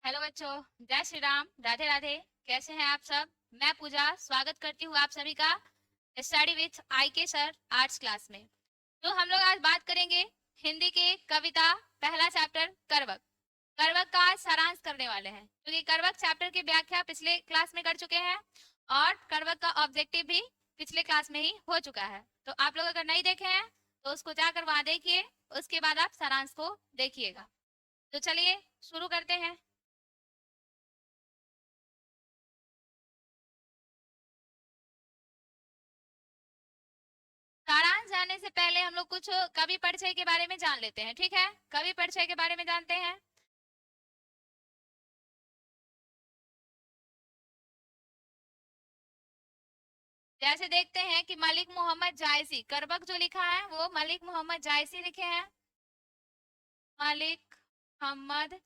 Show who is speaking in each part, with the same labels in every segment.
Speaker 1: Hello बच्चों। जय श्री राम, राधे राधे। कैसे हैं आप सब? मैं पूजा स्वागत करती हूँ आप सभी का स्टडी विथ आई के सर आर्ट्स क्लास में। तो हम लोग आज बात करेंगे हिंदी के कविता पहला चैप्टर करवक। करवक का आज सारांश करने वाले हैं क्योंकि करवक चैप्टर की व्याख्या पिछले क्लास में कर चुके हैं और करवक का ऑब्जेक्टिव भी पिछले क्लास में ही हो चुका है। तो आप लोग अगर नहीं देखे हैं तो उसको जाकर वहां देखिए, उसके बाद आप सारांश को देखिएगा। तो चलिए शुरू करते हैं। सारांश जानने से पहले हम लोग कुछ कवि परिचय के बारे में जान लेते हैं, ठीक है? कवि परिचय के बारे में जानते हैं। जैसे देखते हैं कि मलिक मोहम्मद जायसी, करबक जो लिखा है वो मलिक मोहम्मद जायसी लिखे हैं। मलिक मोहम्मद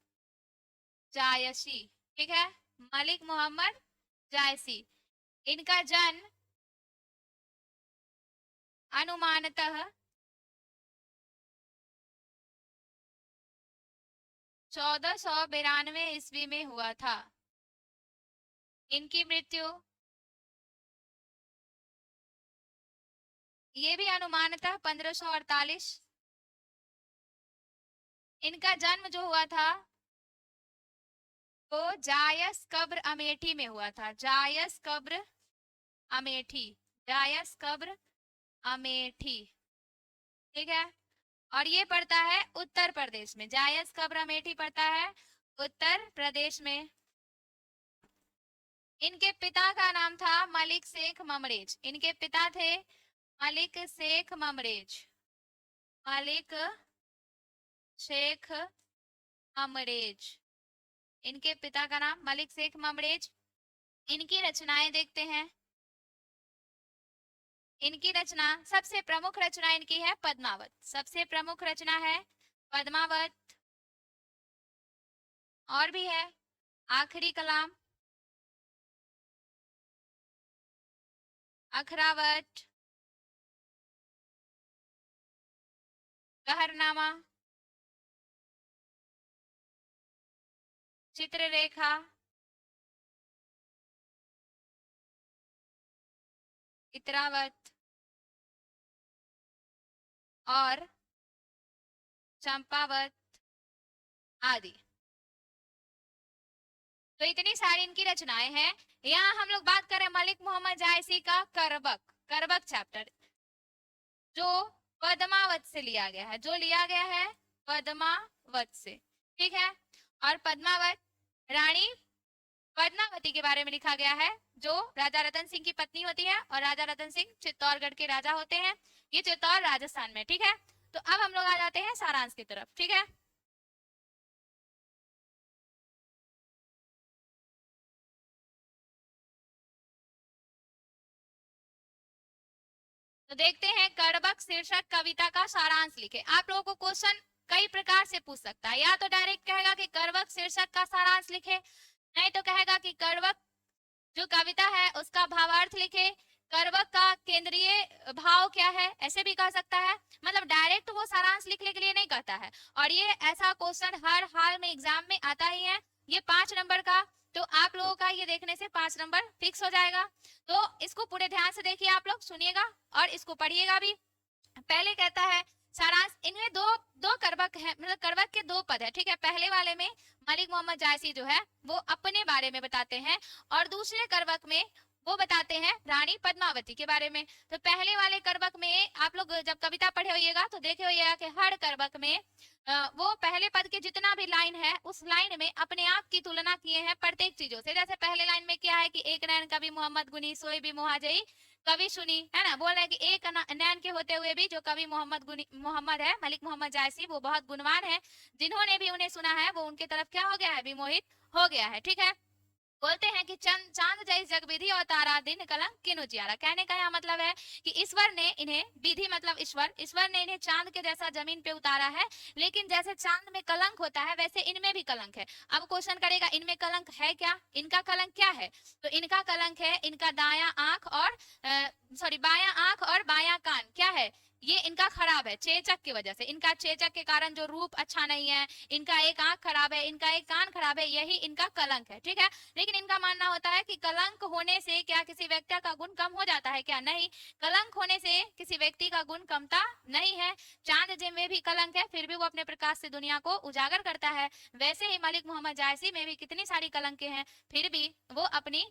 Speaker 1: जायसी, ठीक है, मलिक मोहम्मद जायसी। इनका जन्म अनुमानतः 1492 ईस्वी में हुआ था। इनकी मृत्यु ये भी अनुमानतः 1548। इनका जन्म जो हुआ था वो जायस कब्र अमेठी में हुआ था। जायस कब्र अमेठी, जायस कब्र अमेठी, ठीक है। और ये पड़ता है उत्तर प्रदेश में। जायस कब्र अमेठी पड़ता है उत्तर प्रदेश में। इनके पिता का नाम था मलिक शेख ममरेज। इनके पिता थे मलिक शेख ममरेज, मलिक शेख ममरेज। इनके पिता का नाम मलिक शेख ममरेज। इनकी रचनाएं देखते हैं। इनकी रचना, सबसे प्रमुख रचना इनकी है पद्मावत। सबसे प्रमुख रचना है पद्मावत। और भी है आखिरी कलाम, अखरावत, कहरनामा, चित्ररेखा, इतरावत और चंपावत आदि। तो इतनी सारी इनकी रचनाएं हैं। यहाँ हम लोग बात करें मलिक मोहम्मद जायसी का करबक, करबक चैप्टर जो पद्मावत से लिया गया है, जो लिया गया है पद्मावत से, ठीक है। और पद्मावत रानी पद्मावती के बारे में लिखा गया है जो राजा रतन सिंह की पत्नी होती है और राजा रतन सिंह चित्तौड़गढ़ के राजा होते हैं। ये चित्तौड़ राजस्थान में, ठीक है। तो अब हम लोग आ जाते हैं सारांश की तरफ, ठीक है। तो देखते हैं करबक शीर्षक कविता का सारांश लिखे। आप लोगों को क्वेश्चन कई प्रकार से पूछ सकता है। या तो डायरेक्ट कहेगा कि करबक शीर्षक का सारांश लिखे, नहीं तो कहेगा कि करबक जो कविता है उसका भावार्थ लिखे, करवक का केंद्रीय भाव क्या है, ऐसे भी कह सकता है। मतलब डायरेक्ट वो सारांश लिखने के लिए नहीं कहता है। और ये ऐसा क्वेश्चन हर हाल में एग्जाम में आता ही है। ये 5 नंबर का, तो आप लोगों का ये देखने से 5 नंबर फिक्स हो जाएगा। तो इसको पूरे ध्यान से देखिए, आप लोग सुनिएगा और इसको पढ़िएगा भी। पहले कहता है सारांश, इनमें दो दो करवक है, मतलब करवक के 2 पद है, ठीक है। पहले वाले में मलिक मोहम्मद जायसी जो है वो अपने बारे में बताते हैं और दूसरे करवक में वो बताते हैं रानी पद्मावती के बारे में। तो पहले वाले करवक में आप लोग जब कविता पढ़े होइएगा तो देखे होइएगा कि हर करवक में वो पहले पद के जितना भी लाइन है उस लाइन में अपने आप की तुलना किए हैं प्रत्येक चीजों से। जैसे पहले लाइन में क्या है कि एक नैन कवि मोहम्मद गुनी सोई भी मुहाजई कवि सुनी, है ना। बोल रहे हैं कि एक नैन के होते हुए भी जो कवि मोहम्मद है मलिक मोहम्मद जायसी, वो बहुत गुणवान है। जिन्होंने भी उन्हें सुना है वो उनके तरफ क्या हो गया है, विमोहित हो गया है, ठीक है। बोलते हैं कि चंद चांद जय जग विधि और तारा दिन कलंक किनु जियारा। कहने का यह मतलब है कि ईश्वर ने इन्हें, विधि मतलब ईश्वर, ईश्वर ने इन्हें चांद के जैसा जमीन पे उतारा है। लेकिन जैसे चांद में कलंक होता है वैसे इनमें भी कलंक है। अब क्वेश्चन करेगा इनमें कलंक है क्या, इनका कलंक क्या है। तो इनका कलंक है इनका दाया आंख और सॉरी बाया आंख और बाया कान। क्या है ये इनका खराब है चेचक की वजह से, इनका चेचक के कारण जो रूप अच्छा नहीं है, इनका एक आंख खराब है, इनका एक कान खराब है, यही इनका कलंक है, ठीक है। लेकिन इनका मानना होता है कि कलंक होने से क्या किसी व्यक्ति का गुण कम हो जाता है क्या? नहीं, कलंक होने से किसी व्यक्ति का गुण कमता नहीं है। चांद में भी कलंक है, फिर भी वो अपने प्रकाश से दुनिया को उजागर करता है। वैसे ही मलिक मोहम्मद जायसी में भी कितनी सारी कलंकें हैं, फिर भी वो अपनी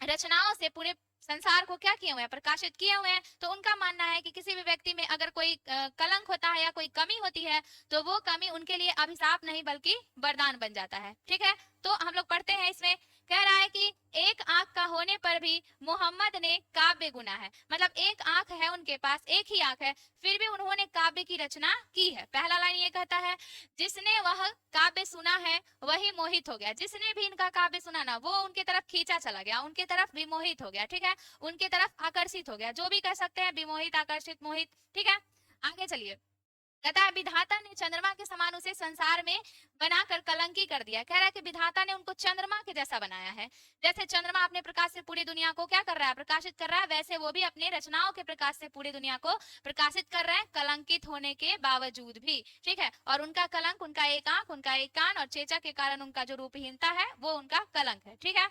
Speaker 1: रचनाओं से पूरे संसार को क्या किए हुए हैं? प्रकाशित किए हुए हैं। तो उनका मानना है कि किसी भी व्यक्ति में अगर कोई कलंक होता है या कोई कमी होती है, तो वो कमी उनके लिए अभिशाप नहीं बल्कि वरदान बन जाता है, ठीक है। तो हम लोग पढ़ते हैं, इसमें कह रहा है कि एक आंख का होने पर भी मोहम्मद ने काव्य गुना है, मतलब एक आंख है उनके पास, एक ही आंख है, फिर भी उन्होंने काव्य की रचना की है। पहला लाइन ये कहता है, जिसने वह काव्य सुना है वही मोहित हो गया। जिसने भी इनका काव्य सुना ना, वो उनके तरफ खींचा चला गया, उनके तरफ विमोहित हो गया, ठीक है, उनके तरफ आकर्षित हो गया, जो भी कह सकते हैं, विमोहित, आकर्षित, मोहित, ठीक है। आगे चलिए, कहता है विधाता ने चंद्रमा के समान उसे संसार में बनाकर कलंकी कर दिया। कह रहा है कि विधाता ने उनको चंद्रमा के जैसा बनाया है। जैसे चंद्रमा अपने प्रकाश से पूरी दुनिया को क्या कर रहा है? प्रकाशित कर रहा है। वैसे वो भी अपने रचनाओं के प्रकाश से पूरी दुनिया को प्रकाशित कर रहे हैं, कलंकित होने के बावजूद भी, ठीक है। और उनका कलंक, उनका एक आंख, उनका एक कान और चेचा के कारण उनका जो रूपहीनता है वो उनका कलंक है, ठीक है।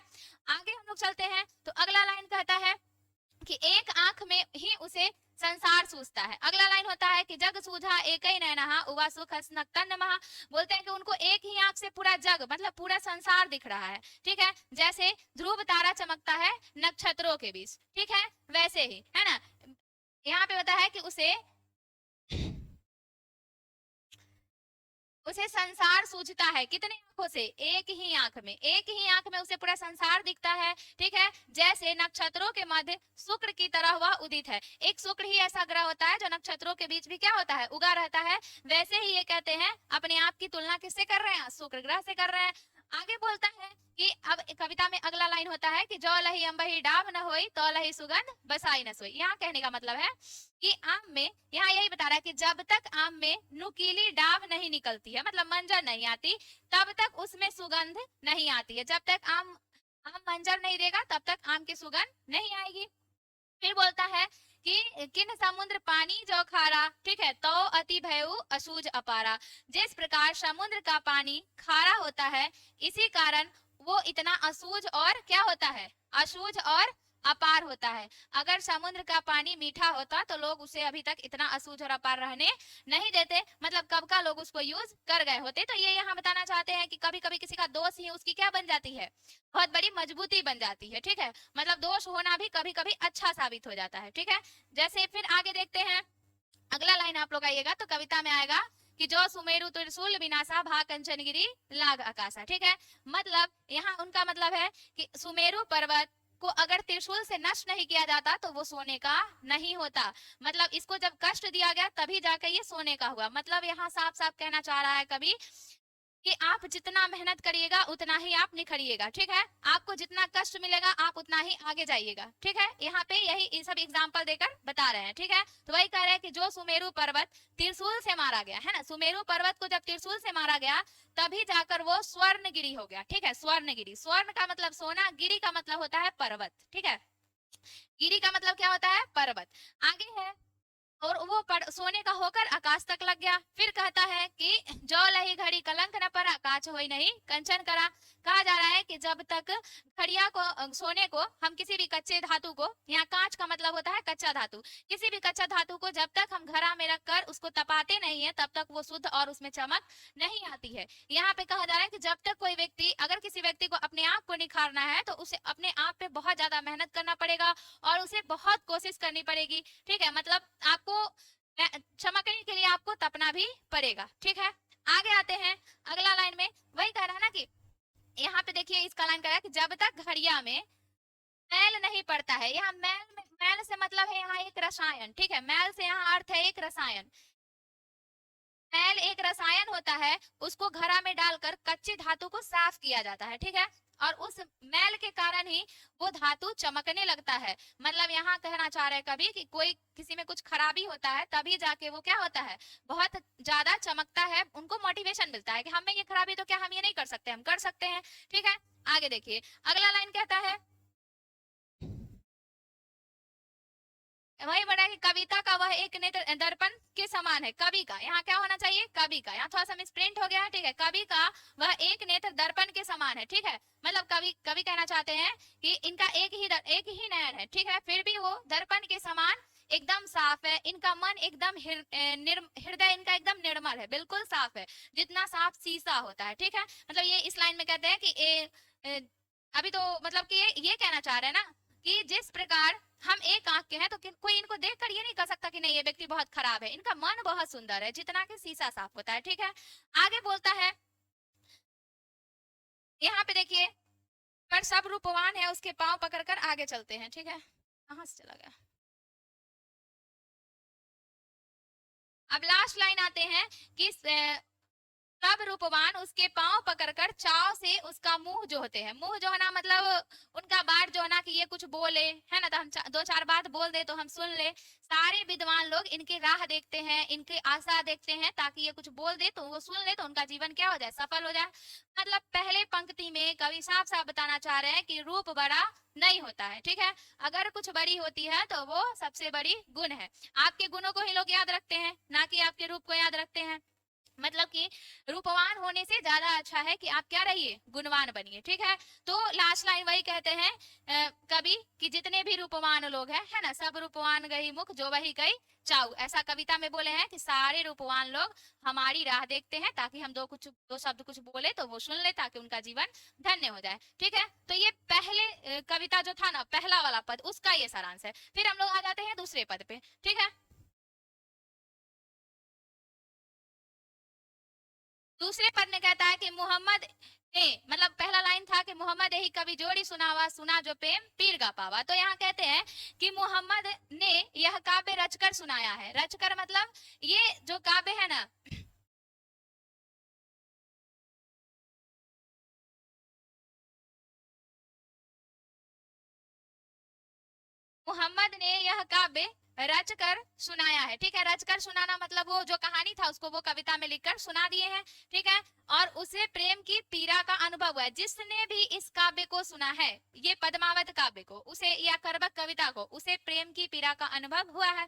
Speaker 1: आगे हम लोग चलते हैं, तो अगला लाइन कहता है कि एक आंख में ही उसे संसार सूझता है। अगला लाइन होता है कि जग सूझा एक ही नैनहा उवा सुख हसनक तन महा। बोलते हैं कि उनको एक ही आंख से पूरा जग, मतलब पूरा संसार दिख रहा है, ठीक है। जैसे ध्रुव तारा चमकता है नक्षत्रों के बीच, ठीक है, वैसे ही, है ना। यहाँ पे होता है कि उसे संसार सूझता है, कितने आंखों से? एक ही आंख में, एक ही आंख में उसे पूरा संसार दिखता है, ठीक है। जैसे नक्षत्रों के मध्य शुक्र की तरह वह उदित है। एक शुक्र ही ऐसा ग्रह होता है जो नक्षत्रों के बीच भी क्या होता है? उगा रहता है। वैसे ही ये कहते हैं अपने आप की तुलना किससे कर रहे हैं? शुक्र ग्रह से कर रहे हैं। आगे बोलता है कि अब कविता में अगला लाइन होता है कि जो लही अंबही डाब न होई तो लही सुगंध बसाई न सोई। यहाँ कहने का मतलब है कि आम में, यहाँ यही बता रहा है कि जब तक आम में नुकीली डाब नहीं निकलती है, मतलब मंजर नहीं आती, तब तक उसमें सुगंध नहीं आती है। जब तक आम आम मंजर नहीं देगा तब तक आम की सुगंध नहीं आएगी। फिर बोलता है कि किन समुद्र पानी जो खारा, ठीक है, तो अति भयउ असूझ अपारा। जिस प्रकार समुद्र का पानी खारा होता है, इसी कारण वो इतना असूझ और क्या होता है? असूझ और अपार होता है। अगर समुद्र का पानी मीठा होता तो लोग उसे अभी तक इतना असूझ और अपार रहने नहीं देते, मतलब कब का लोग उसको यूज कर गए होते। तो ये यहाँ बताना चाहते हैं कि कभी कभी किसी का दोष ही उसकी क्या बन जाती है? बहुत बड़ी मजबूती बन जाती है, ठीक है। मतलब दोष होना भी कभी कभी अच्छा साबित हो जाता है, ठीक है। जैसे फिर आगे देखते हैं, अगला लाइन आप लोग आइएगा तो कविता में आएगा कि जो सुमेरु त्रिशूल विनाशा भा कंचनगिरी लाग आकाशा, ठीक है। मतलब यहाँ उनका मतलब है कि सुमेरु पर्वत को अगर त्रिशूल से नष्ट नहीं किया जाता तो वो सोने का नहीं होता। मतलब इसको जब कष्ट दिया गया तभी जाकर ये सोने का हुआ। मतलब यहाँ साफ साफ कहना चाह रहा है कवि कि आप जितना मेहनत करिएगा उतना ही आप निखरिएगा, ठीक है। आपको जितना कष्ट मिलेगा आप उतना ही आगे जाइएगा, ठीक है। यहाँ पे यही इन सब एग्जाम्पल देकर बता रहे हैं, ठीक है। तो वही कह रहे हैं कि जो सुमेरु पर्वत त्रिशूल से मारा गया है ना, सुमेरु पर्वत को जब त्रिशूल से मारा गया तभी जाकर वो स्वर्णगिरी हो गया, ठीक है। स्वर्णगिरी, स्वर्ण का मतलब सोना, गिरी का मतलब होता है पर्वत, ठीक है। गिरी का मतलब क्या होता है? पर्वत। आगे है, और वो सोने का होकर आकाश तक लग गया। फिर कहता है कि जो लही घड़ी कलंक न पड़ा काच होई नहीं कंचन करा। कहा जा रहा है कि जब तक खड़िया को सोने को हम किसी भी कच्चे धातु को, यहाँ कांच का मतलब होता है कच्चा धातु, किसी भी कच्चा धातु को जब तक हम घड़ा में रखकर उसको तपाते नहीं है तब तक वो शुद्ध और उसमें चमक नहीं आती है। यहाँ पे कहा जा रहा है कि जब तक कोई व्यक्ति, अगर किसी व्यक्ति को अपने आप को निखारना है तो उसे अपने आप पे बहुत ज्यादा मेहनत करना पड़ेगा और उसे बहुत कोशिश करनी पड़ेगी, ठीक है। मतलब आपको चमकने के लिए आपको तपना भी पड़ेगा, ठीक है। आगे आते हैं, अगला लाइन में वही कह रहा है ना कि यहाँ पे देखिए इसका लाइन कह रहा है कि जब तक घड़िया में मैल नहीं पड़ता है। यहाँ मैल से मतलब है यहाँ एक रसायन, ठीक है। मैल से यहाँ अर्थ है एक रसायन। मैल एक रसायन होता है, उसको घड़ा में डालकर कच्ची धातु को साफ किया जाता है, ठीक है। और उस मैल के कारण ही वो धातु चमकने लगता है। मतलब यहाँ कहना चाह रहे हैं कभी कि कोई किसी में कुछ खराबी होता है तभी जाके वो क्या होता है? बहुत ज्यादा चमकता है, उनको मोटिवेशन मिलता है कि हमें ये खराबी तो क्या हम ये नहीं कर सकते, हम कर सकते हैं, ठीक है। आगे देखिए, अगला लाइन कहता है वही बोला कि कविता का वह एक नेत्र दर्पण के समान है। कवि का यहाँ क्या होना चाहिए, कवि का, यहाँ थोड़ा सा मिसप्रिंट हो गया है, ठीक है। कवि का वह एक नेत्र दर्पण के समान है, ठीक है। मतलब कवि कवि कहना चाहते हैं कि इनका एक ही नयन है, ठीक है, फिर भी वो दर्पण के समान एकदम साफ है। इनका मन एकदम हृदय इनका एकदम निर्मल है, बिल्कुल साफ है, जितना साफ शीशा होता है, ठीक है। मतलब ये इस लाइन में कहते हैं कि अभी तो मतलब कि ये कहना चाह रहे हैं ना कि जिस प्रकार हम एक आंख के हैं तो कोई इनको देखकर ये नहीं कह सकता कि नहीं ये व्यक्ति बहुत खराब है। इनका मन बहुत सुंदर है, जितना कि शीशा साफ होता है, ठीक है। आगे बोलता है, यहाँ पे देखिए, पर सब रूपवान है उसके पांव पकड़कर आगे चलते हैं, ठीक है। कहां से चला गया, अब लास्ट लाइन आते हैं कि सब रूपवान उसके पांव पकड़कर चाव से उसका मुंह जोहते हैं। मुंह जोहना मतलब उनका बाट जोहना कि ये कुछ बोले, है ना, तो हम दो चार बात बोल दे तो हम सुन ले। सारे विद्वान लोग इनकी राह देखते हैं, इनकी आशा देखते हैं, ताकि ये कुछ बोल दे तो वो सुन ले तो उनका जीवन क्या हो जाए, सफल हो जाए। मतलब पहले पंक्ति में कवि साफ साफ बताना चाह रहे हैं कि रूप बड़ा नहीं होता है, ठीक है। अगर कुछ बड़ी होती है तो वो सबसे बड़ी गुण है। आपके गुणों को ही लोग याद रखते हैं, ना कि आपके रूप को याद रखते हैं। मतलब कि रूपवान होने से ज्यादा अच्छा है कि आप क्या रहिए, गुणवान बनिए, ठीक है। तो लास्ट लाइन वही कहते हैं कवि कि जितने भी रूपवान लोग हैं, है ना, सब रूपवान गई मुख जो वही गई चाऊ, ऐसा कविता में बोले हैं कि सारे रूपवान लोग हमारी राह देखते हैं, ताकि हम दो शब्द कुछ बोले तो वो सुन ले, ताकि उनका जीवन धन्य हो जाए, ठीक है। तो ये पहले कविता जो था ना, पहला वाला पद, उसका ये सारांश है। फिर हम लोग आ जाते हैं दूसरे पद पे, ठीक है। दूसरे पद में कहता है कि मोहम्मद ने, मतलब पहला लाइन था कि मोहम्मद यही कवि जोड़ी सुनावा सुना जो प्रेम पीर गा पावा। तो यहाँ कहते हैं कि मोहम्मद ने यह काव्य रचकर सुनाया है। रचकर मतलब ये जो काव्य है ना, मोहम्मद ने यह काव्य रचकर सुनाया है, ठीक है। रचकर सुनाना मतलब वो जो कहानी था उसको वो कविता में लिखकर सुना दिए हैं, ठीक है। और उसे प्रेम की पीड़ा का अनुभव हुआ है। जिसने भी इस काव्य को सुना है, ये पद्मावत काव्य को, उसे या करवक कविता को, उसे प्रेम की पीड़ा का अनुभव हुआ है।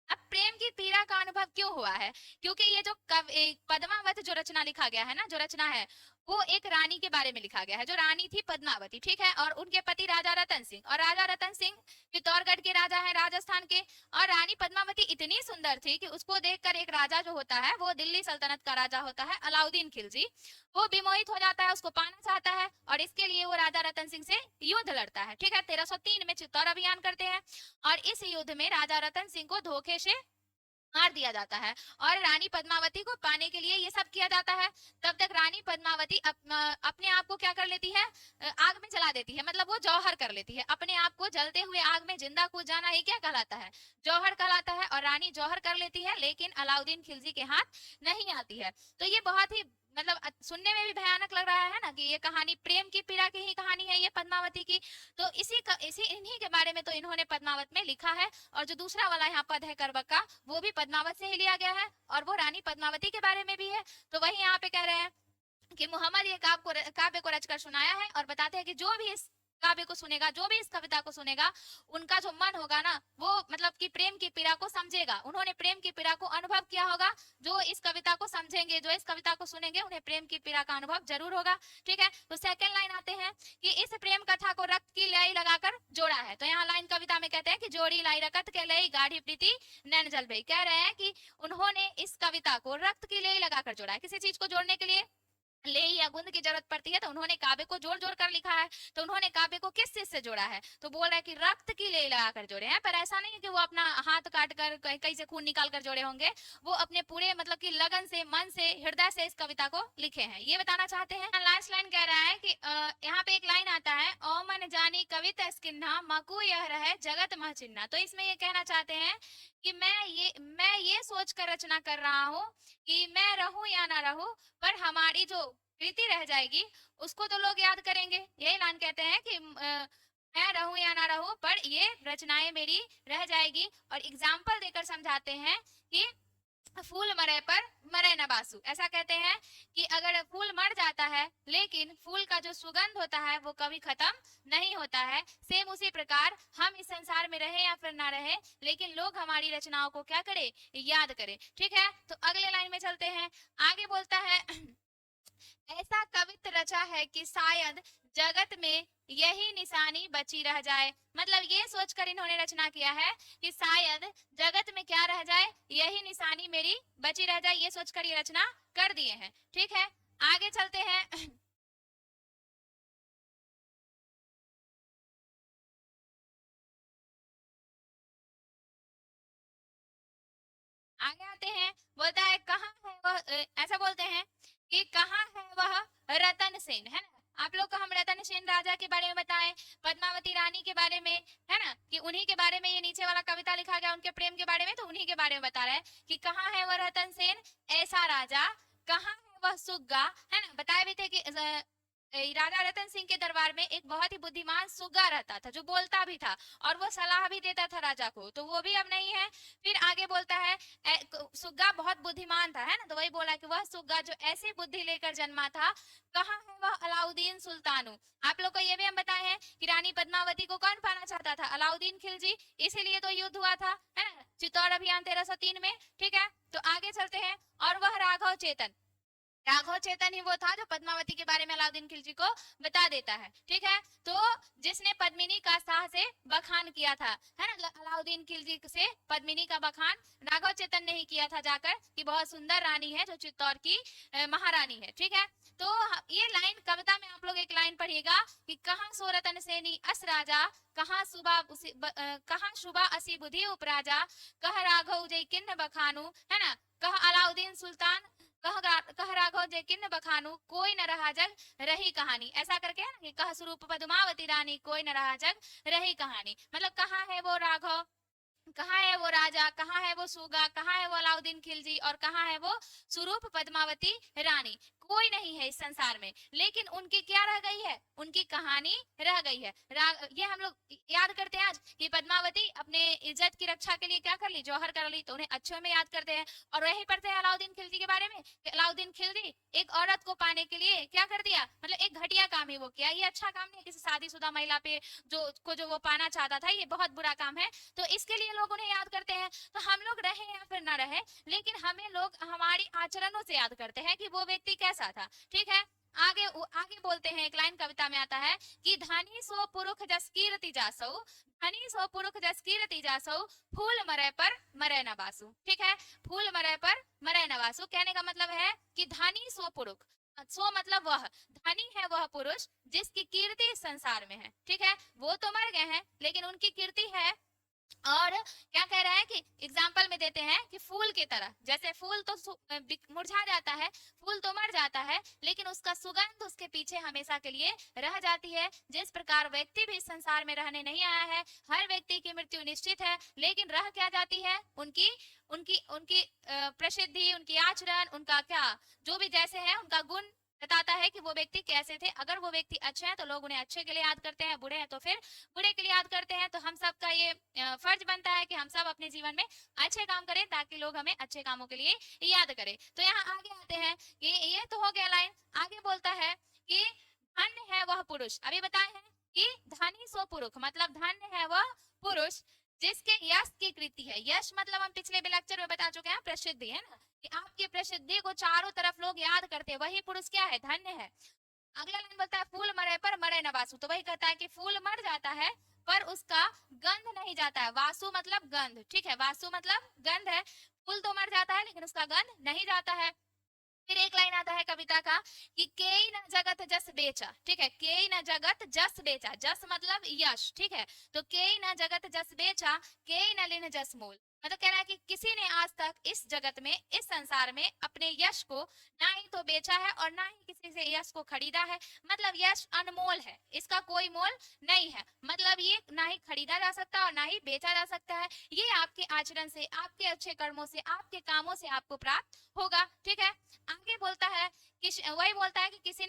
Speaker 1: अब प्रेम की पीड़ा का अनुभव क्यों हुआ है, क्योंकि ये जो पद्मावत जो रचना लिखा गया है ना, जो रचना है वो एक रानी के बारे में लिखा गया है, जो रानी थी पद्मावती, ठीक है। और उनके पति राजा रतन सिंह, और राजा रतन सिंह चित्तौड़गढ़ के राजा है, राजस्थान के। और रानी पद्मावती इतनी सुंदर थी कि उसको देखकर एक राजा जो होता है, वो दिल्ली सल्तनत का राजा होता है अलाउद्दीन खिलजी, वो विमोहित हो जाता है, उसको पाना चाहता है, और इसके लिए वो राजा रतन सिंह से युद्ध लड़ता है, ठीक है। 1303 में चित्तौड़ अभियान करते हैं, और इस युद्ध में राजा रतन सिंह को धोखे से मार दिया जाता है, और रानी पद्मावती को पाने के लिए ये सब किया जाता है। तब तक रानी पद्मावती अपने आप को क्या कर लेती है, आग में जला देती है, मतलब वो जौहर कर लेती है। अपने आप को जलते हुए आग में जिंदा कूद जाना ही क्या कहलाता है, जौहर कहलाता है। और रानी जौहर कर लेती है, लेकिन अलाउद्दीन खिलजी के हाथ नहीं आती है। तो ये बहुत ही मतलब सुनने में भी भयानक लग रहा है ना, कि ये कहानी प्रेम की पीड़ा की ही कहानी है ये पद्मावती की। तो इसी इन्हीं के बारे में तो इन्होंने पद्मावत में लिखा है। और जो दूसरा वाला यहाँ पद है करवक का, वो भी पद्मावत से ही लिया गया है, और वो रानी पद्मावती के बारे में भी है। तो वही यहाँ पे कह रहे हैं कि मोहम्मद ये काव्य को रचकर सुनाया है, और बताते हैं कि जो भी इस काव्य को सुनेगा, जो भी इस कविता को सुनेगा, उनका जो मन होगा ना, वो मतलब कि प्रेम की पीड़ा को समझेगा। उन्होंने प्रेम की पीड़ा को अनुभव किया होगा। जो इस कविता को समझेंगे, जो इस कविता को सुनेंगे, उन्हें प्रेम की पीड़ा का अनुभव जरूर होगा, ठीक है। तो सेकंड लाइन आते हैं कि इस प्रेम कथा को रक्त की लाई लगाकर जोड़ा है। तो यहाँ लाइन कविता में कहते हैं कि जोड़ी लाई रकत के लई गाढ़ी प्रीति नैन जल भई। कह रहे हैं कि उन्होंने इस कविता को रक्त की लई लगाकर जोड़ा है। किसी चीज को जोड़ने के लिए ले या गुंद की जरूरत पड़ती है, तो उन्होंने काव्य को जोड़ जोड़ कर लिखा है। तो उन्होंने काव्य को किस चीज से जोड़ा है, तो बोल रहा है कि रक्त की ले लगाकर जोड़े हैं। पर ऐसा नहीं है कि वो अपना हाथ काट कर कहीं से खून निकाल कर जोड़े होंगे, वो अपने पूरे मतलब कि लगन से, मन से, हृदय से इस कविता को लिखे हैं, ये बताना चाहते हैं। लास्ट लाइन कह रहा है कि यहाँ पे एक लाइन आता है, ओ मन जानी कविता स्किन्हा मकु यह रहे जगत मह चिन्हा। तो इसमें ये कहना चाहते हैं कि मैं ये सोच कर रचना कर रहा हूँ कि मैं रहूं या ना रहूं, पर हमारी जो कृति रह जाएगी उसको तो लोग याद करेंगे। यही लाइन कहते हैं कि मैं रहूं या ना रहूं, पर ये रचनाएं मेरी रह जाएगी। और एग्जाम्पल देकर समझाते हैं कि फूल मरे पर मरे न बासु। ऐसा कहते हैं कि अगर फूल मर जाता है लेकिन फूल का जो सुगंध होता है वो कभी खत्म नहीं होता है। सेम उसी प्रकार हम इस संसार में रहे या फिर ना रहे, लेकिन लोग हमारी रचनाओं को क्या करे, याद करें। ठीक है, तो अगले लाइन में चलते हैं। आगे बोलता है ऐसा कवित्व रचा है कि शायद जगत में यही निशानी बची रह जाए। मतलब ये सोचकर इन्होंने रचना किया है कि शायद जगत में क्या रह जाए, यही निशानी मेरी बची रह जाए, ये सोचकर ये रचना कर दिए हैं। ठीक है, आगे चलते हैं। आगे आते हैं, बोलता है कहाँ है वह, ऐसा बोलते हैं कि कहाँ है वह रतन सेन, है ना। आप लोग को हम रतन सेन राजा के बारे में बताएं, पद्मावती रानी के बारे में, है ना, कि उन्हीं के बारे में ये नीचे वाला कविता लिखा गया उनके प्रेम के बारे में, तो उन्हीं के बारे में बता रहा है कि कहाँ है वह रतन सेन ऐसा राजा, कहाँ है वह सुग्गा, है ना। बताए भी थे कि राजा रतन सिंह के दरबार में एक बहुत ही बुद्धिमान सुग्गा रहता था जो बोलता भी था और वो सलाह भी देता था राजा को, तो वो भी अब नहीं है। फिर आगे बोलता है सुग्गा बहुत बुद्धिमान था, है ना, तो वही बोला कि वह सुग्गा जो ऐसी बुद्धि लेकर जन्मा था, कहाँ है वह अलाउद्दीन सुल्तानू। आप लोग को ये भी हम बताए हैं कि रानी पद्मावती को कौन पाना चाहता था, अलाउद्दीन खिलजी, इसीलिए तो युद्ध हुआ था, है ना, चित्तौड़ अभियान 1303 में। ठीक है, तो आगे चलते हैं। और वह राघव चेतन, राघव चेतन ही वो था जो पद्मावती के बारे में अलाउद्दीन खिलजी को बता देता है। ठीक है, तो जिसने पद्मिनी का शाह से बखान किया था, है ना, अलाउद्दीन खिलजी से पद्मिनी का बखान राघव चेतन ने ही किया था जाकर कि बहुत सुंदर रानी है जो चित्तौड़ की महारानी है। ठीक है, तो ये लाइन कविता में आप लोग एक लाइन पढ़िएगा कि कहाँ सो रतन सेनी अस राजा, कहाँ कहाँ शुभा असी बुद्धि उपराजा, कह राघव जय किन्न बखानू, है ना, कह अलाउद्दीन सुल्तान, कह राघव जय किन्न बखानू, कोई न रहा जग रही कहानी। ऐसा करके है ना कि कह स्वरूप पद्मावती रानी, कोई न रहा जग रही कहानी। मतलब कहाँ है वो राघव, कहाँ है वो राजा, कहाँ है वो सुगा, कहाँ है वो अलाउद्दीन खिलजी, और कहाँ है वो स्वरूप पद्मावती रानी, कोई नहीं है इस संसार में, लेकिन उनकी क्या रह गई है, उनकी कहानी रह गई है। ये हम लोग याद करते हैं आज कि पद्मावती अपने इज्जत की रक्षा के लिए क्या कर ली, जौहर कर ली, तो उन्हें अच्छे में याद करते हैं। और वही पढ़ते हैं अलाउद्दीन खिलजी के बारे में कि अलाउद्दीन खिलजी एक औरत को पाने के लिए क्या कर दिया, मतलब एक घटिया काम ही वो किया। ये अच्छा काम नहीं, किसी शादीशुदा महिला पे जो वो पाना चाहता था, ये बहुत बुरा काम है, तो इसके लिए लोग उन्हें याद करते हैं। तो हम लोग रहे या फिर ना रहे, लेकिन हमें लोग हमारी आचरणों से याद करते हैं कि वो व्यक्ति कैसा था। ठीक है, आगे बोलते हैं, एक लाइन कविता में आता है कि धनी सो पुरुष जस कीर्ति जासौ, धनी सो पुरुष जस कीर्ति जासौ, फूल मरे पर मरे न बासु। ठीक है, फूल मरे पर मरे न बासु कहने का मतलब है कि धनी सो पुरुष, सो मतलब वह, धनी है वह पुरुष जिसकी कीर्ति इस संसार में है। ठीक है, वो तो मर गए हैं लेकिन उनकी कीर्ति है। और क्या कह रहा है कि एग्जाम्पल में देते हैं कि फूल की तरह, जैसे फूल तो मुरझा जाता है, फूल तो मर जाता है, लेकिन उसका सुगंध उसके पीछे हमेशा के लिए रह जाती है। जिस प्रकार व्यक्ति भी इस संसार में रहने नहीं आया है, हर व्यक्ति की मृत्यु निश्चित है, लेकिन रह क्या जाती है, उनकी उनकी उनकी प्रसिद्धि, उनकी आचरण, उनका क्या जो भी जैसे है उनका गुण बताता है कि वो व्यक्ति कैसे थे। अगर वो व्यक्ति अच्छे हैं तो लोग उन्हें अच्छे के लिए याद करते हैं, बुरे हैं तो फिर बुरे के लिए याद करते हैं। तो हम सबका ये फर्ज बनता है कि हम सब अपने जीवन में अच्छे काम करें ताकि लोग हमें अच्छे कामों के लिए याद करें। तो यहाँ आगे आते हैं कि ये तो हो गया लाइन। आगे बोलता है कि धन्य है वह पुरुष, अभी बताए हैं कि धनी सो पुरुष, मतलब धन्य है वह पुरुष जिसके यश की कृति है। यश मतलब हम पिछले भी लेक्चर में बता चुके हैं, प्रसिद्धि, है ना, कि आपकी प्रसिद्धि को चारों तरफ लोग याद करते हैं, वही पुरुष क्या है, धन्य है। अगला लाइन बोलता है फूल मरे पर मरे न वासु, तो वही कहता है कि फूल मर जाता है पर उसका गंध नहीं जाता है। वासु मतलब गंध, ठीक है, वासु मतलब गंध है। फूल तो मर जाता है लेकिन उसका गंध नहीं जाता है। फिर एक लाइन आता है कविता का कि केई न जगत जस बेचा, ठीक है, केई न जगत जस बेचा, जस मतलब यश, ठीक है, तो केई न जगत जस बेचा, केई न लिन जस मोल। मतलब कह रहा है कि किसी ने आज तक इस जगत में, इस संसार में अपने यश को ना ही तो बेचा है और ना ही किसी से यश को खरीदा है। मतलब यश अनमोल है, इसका कोई मोल नहीं है, मतलब ये ना ही खरीदा जा सकता और ना ही बेचा जा सकता है। ये आपके आचरण से, आपके अच्छे कर्मों से, आपके कामों से आपको प्राप्त होगा। ठीक है, आगे बोलता है कि वही बोलता है कि किसी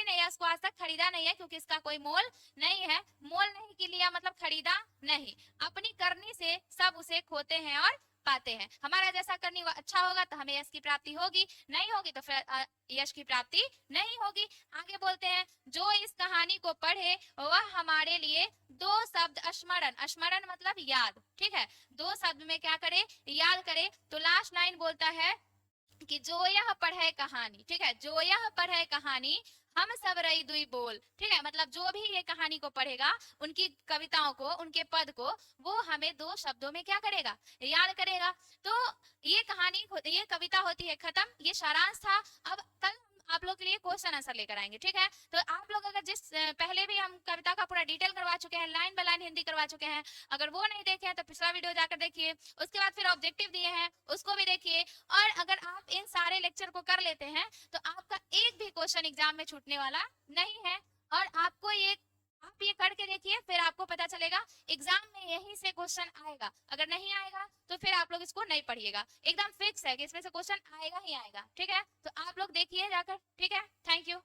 Speaker 1: ने यश को आज तक खरीदा नहीं है क्योंकि इसका कोई मोल नहीं है। मोल नहीं के लिया मतलब खरीदा नहीं, अपनी करनी से सब उसे खोते हैं और पाते हैं। हमारा जैसा करनी अच्छा होगा तो हमें यश की प्राप्ति होगी, नहीं होगी तो फिर यश की प्राप्ति नहीं होगी। आगे बोलते हैं, जो इस कहानी को पढ़े वह हमारे लिए दो शब्द स्मरण, स्मरण मतलब याद, ठीक है, दो शब्द में क्या करे, याद करे। तो लास्ट लाइन बोलता है कि जो यह पढ़े कहानी, ठीक है, जो यह पढ़े कहानी हम सब रही दुई बोल, ठीक है, मतलब जो भी ये कहानी को पढ़ेगा, उनकी कविताओं को, उनके पद को, वो हमें दो शब्दों में क्या करेगा, याद करेगा। तो ये कहानी, ये कविता होती है खत्म, ये सारांश था। अब कल आप लोग के लिए क्वेश्चन आंसर लेकर आएंगे, ठीक है। तो आप लोग अगर पहले भी हम कविता का पूरा डिटेल करवा चुके हैं, लाइन बाय लाइन हिंदी करवा चुके हैं, अगर वो नहीं देखे हैं तो पिछला वीडियो जाकर देखिए। उसके बाद फिर ऑब्जेक्टिव दिए हैं, उसको भी देखिए। और अगर आप इन सारे लेक्चर को कर लेते हैं तो आपका एक भी क्वेश्चन एग्जाम में छूटने वाला नहीं है। और आपको आप ये करके देखिए, फिर आपको पता चलेगा एग्जाम में यही से क्वेश्चन आएगा। अगर नहीं आएगा तो फिर आप लोग इसको नहीं पढ़िएगा, एकदम फिक्स है कि इसमें से क्वेश्चन आएगा ही आएगा, ठीक है। तो आप लोग देखिए जाकर, ठीक है। Thank you.